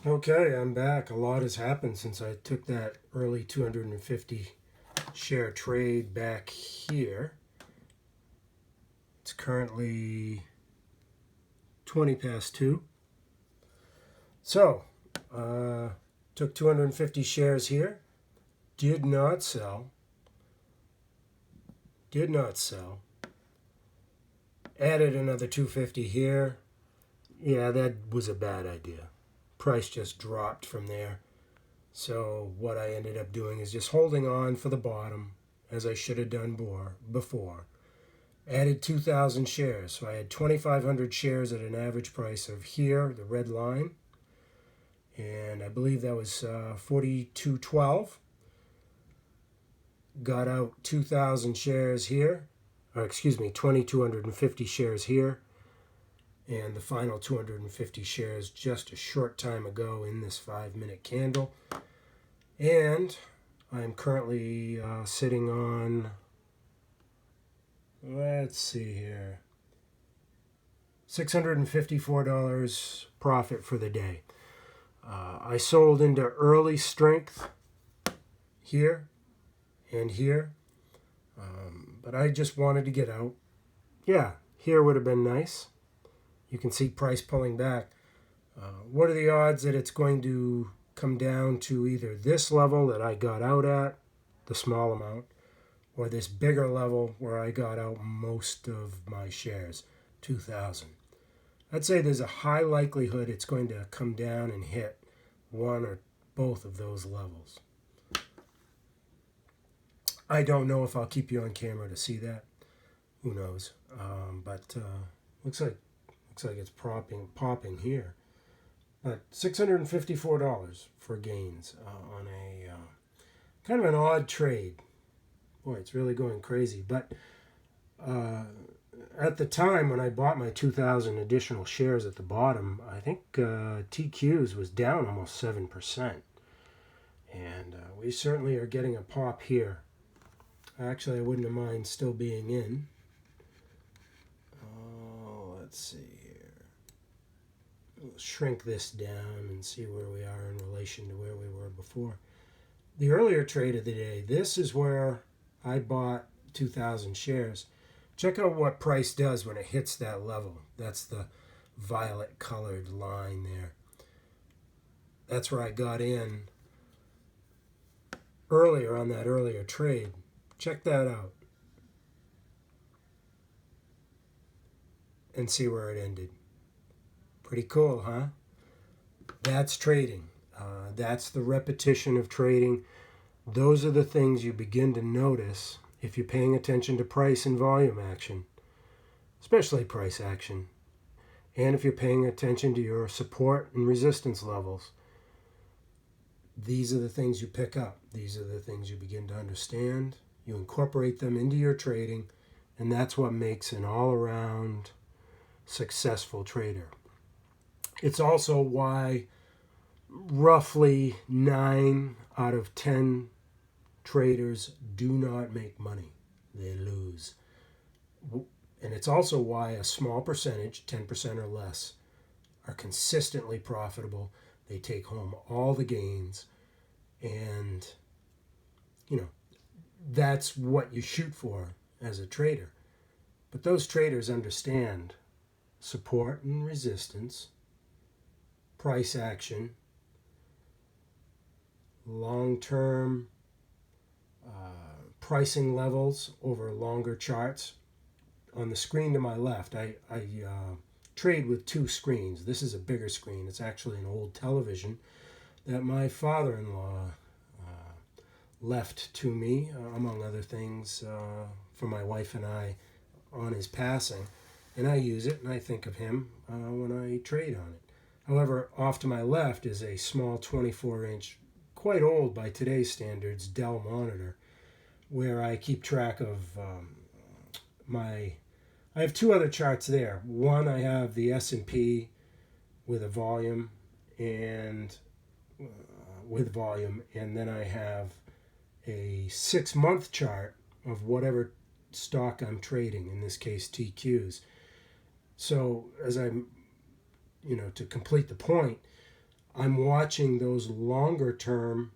Okay, I'm back. A lot has happened since I took that early 250 share trade back here. It's currently 20 past 2. So, took 250 shares here. Did not sell. Did not sell. Added another 250 here. Yeah, that was a bad idea. Price just dropped from there. So what I ended up doing is just holding on for the bottom, as I should have done before. Added 2,000 shares. So I had 2,500 shares at an average price of here, the red line. And I believe that was 42.12. Got out 2,000 shares here. Or excuse me, 2,250 shares here. And the final 250 shares just a short time ago in this 5-minute candle. And I'm currently sitting on, let's see here, $654 profit for the day. I sold into early strength here and here, but I just wanted to get out. Yeah, here would have been nice. You can see price pulling back. What are the odds that it's going to come down to either this level that I got out at, the small amount, or this bigger level where I got out most of my shares, 2,000? I'd say there's a high likelihood it's going to come down and hit one or both of those levels. I don't know if I'll keep you on camera to see that. Who knows? But looks like it's popping here. But $654 for gains on a kind of an odd trade. Boy, it's really going crazy. But at the time when I bought my 2,000 additional shares at the bottom, I think TQ's was down almost 7%. And we certainly are getting a pop here. Actually, I wouldn't mind still being in. Let's see here. We'll shrink this down and see where we are in relation to where we were before. The earlier trade of the day, this is where I bought 2,000 shares. Check out what price does when it hits that level. That's the violet colored line there. That's where I got in earlier on that earlier trade. Check that out and see where it ended. Pretty cool, huh? That's trading. That's the repetition of trading. Those are the things you begin to notice if you're paying attention to price and volume action, especially price action, and if you're paying attention to your support and resistance levels. These are the things you pick up. These are the things you begin to understand. You incorporate them into your trading, and that's what makes an all-around successful trader. It's also why roughly 9 out of 10 traders do not make money. They lose. And it's also why a small percentage, 10% or less, are consistently profitable. They take home all the gains. And, that's what you shoot for as a trader. But those traders understand support and resistance, price action, long-term pricing levels over longer charts. On the screen to my left, I trade with 2 screens. This is a bigger screen. It's actually an old television that my father-in-law left to me, among other things, for my wife and I on his passing. And I use it, and I think of him when I trade on it. However, off to my left is a small 24-inch, quite old by today's standards, Dell monitor, where I keep track of I have 2 other charts there. One, I have the S&P with a volume and then I have a 6-month chart of whatever stock I'm trading, in this case TQs. So as I'm, to complete the point, I'm watching those longer term